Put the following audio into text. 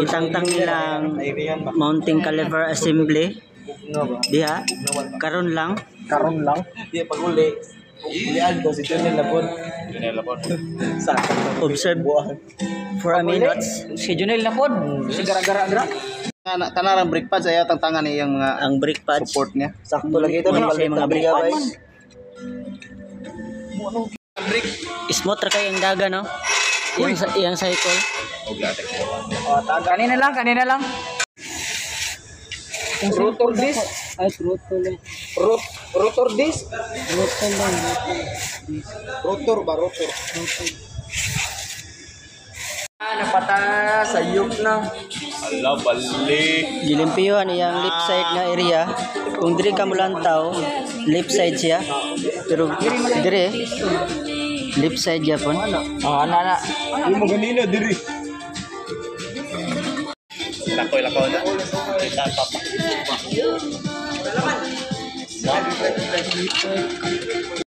Gitangtang nilang mounting caliper assembly. Diha, karon lang. Di pag-uli. Ulian ko si Junel Lapon. Observe for a minute. Si Junel na pod. Si gara-gara. Kanarang brake pads ay tangan niya yung mga Ang brake pads. support niya. Sakto lagi ito Wala sa mga brake pads. Brake. Smooth ra kay ang daga, no? Iyang cycle. Kanina lang. Rotor disc. Ay, throttle. Rotor disc. Rotor. Napata sa yug na. Ala, balik. Gilimpiyuhan iyang left side na area. Kung diri ka mulantaw, left side siya. Pero dire left side gyapon. Oh, ana. Yung mga ganina, diri. Lakoy na. Kita papa.